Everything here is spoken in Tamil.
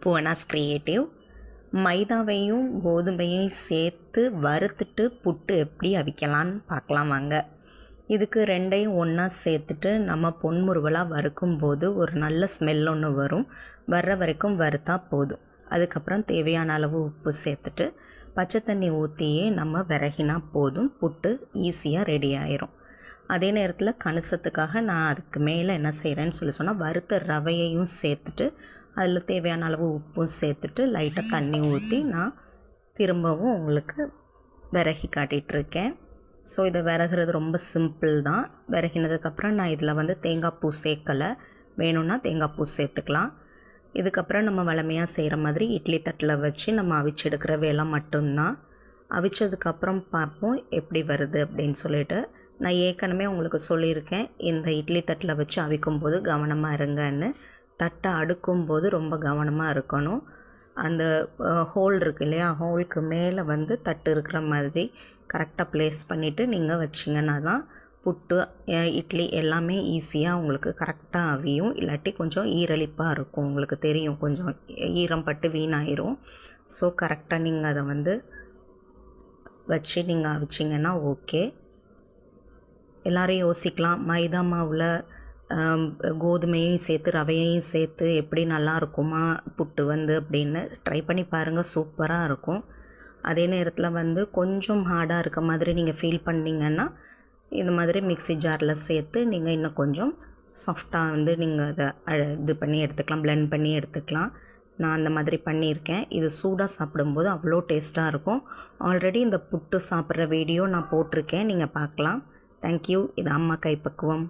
புவனாஸ் கிரியேட்டிவ். மைதாவையும் கோதுமையும் சேர்த்து வறுத்துட்டு புட்டு எப்படி அவிக்கலான்னு பார்க்கலாம் வாங்க. இதுக்கு ரெண்டையும் ஒன்றா சேர்த்துட்டு நம்ம பொன்முறுவலாக வறுக்கும்போது ஒரு நல்ல ஸ்மெல் ஒன்று வரும். வர்ற வரைக்கும் வறுத்தா போதும். அதுக்கப்புறம் தேவையான அளவு உப்பு சேர்த்துட்டு பச்சை தண்ணி ஊற்றியே நம்ம விறகினா போதும். புட்டு ஈஸியாக ரெடி ஆயிரும். அதே நேரத்தில் கணிசத்துக்காக நான் அதுக்கு மேலே என்ன செய்கிறேன்னு சொன்னால் வறுத்த ரவையையும் சேர்த்துட்டு அதில் தேவையான அளவு உப்பும் சேர்த்துட்டு லைட்டாக தண்ணி ஊற்றி நான் திரும்பவும் உங்களுக்கு விறகி காட்டிகிட்ருக்கேன். ஸோ இதை விறகுறது ரொம்ப சிம்பிள் தான். விறகினதுக்கப்புறம் நான் இதில் தேங்காய் பூ சேர்க்கலை. வேணும்னா தேங்காய் பூ சேர்த்துக்கலாம். இதுக்கப்புறம் நம்ம வழமையாக செய்கிற மாதிரி இட்லி தட்டில் வச்சு நம்ம அவிச்செடுக்கிற வேலை மட்டும்தான். அவிச்சதுக்கப்புறம் பார்ப்போம் எப்படி வருது அப்படின்னு சொல்லிட்டு. நான் ஏற்கனவே உங்களுக்கு சொல்லியிருக்கேன், இந்த இட்லி தட்டில் வச்சு அவிக்கும்போது கவனமாக இருங்கன்னு. தட்டை அடுக்கும்போது ரொம்ப கவனமாக இருக்கணும். அந்த ஹோல் இருக்கு இல்லையா, ஹோலுக்கு மேலே தட்டு இருக்கிற மாதிரி கரெக்டாக ப்ளேஸ் பண்ணிவிட்டு நீங்கள் வச்சிங்கன்னா தான் புட்டு இட்லி எல்லாமே ஈஸியாக உங்களுக்கு கரெக்டாக அவியும். இல்லாட்டி கொஞ்சம் ஈரலிப்பாக இருக்கும். உங்களுக்கு தெரியும், கொஞ்சம் ஈரம் பட்டு வீணாயிரும். ஸோ கரெக்டாக நீங்கள் அதை வச்சு நீங்கள் அவிச்சிங்கன்னா ஓகே. எல்லோரும் யோசிக்கலாம், மைதா மாவில் கோதுமையும் சேர்த்து ரவையையும் சேர்த்து எப்படி நல்லா இருக்குமா புட்டு அப்படின்னு. ட்ரை பண்ணி பாருங்கள், சூப்பராக இருக்கும். அதே நேரத்தில் கொஞ்சம் ஹார்டாக இருக்க மாதிரி நீங்கள் ஃபீல் பண்ணிங்கன்னா இந்த மாதிரி மிக்ஸி ஜாரில் சேர்த்து நீங்கள் இன்னும் கொஞ்சம் சாஃப்டாக நீங்கள் அதை இது பண்ணி எடுத்துக்கலாம், பிளெண்ட் பண்ணி எடுத்துக்கலாம். நான் அந்த மாதிரி பண்ணியிருக்கேன். இது சூடாக சாப்பிடும்போது அவ்வளோ டேஸ்ட்டாக இருக்கும். ஆல்ரெடி இந்த புட்டு சாப்பிட்ற வீடியோ நான் போட்டிருக்கேன், நீங்கள் பார்க்கலாம். தேங்க்யூ. இது அம்மா கைப்பக்குவம்.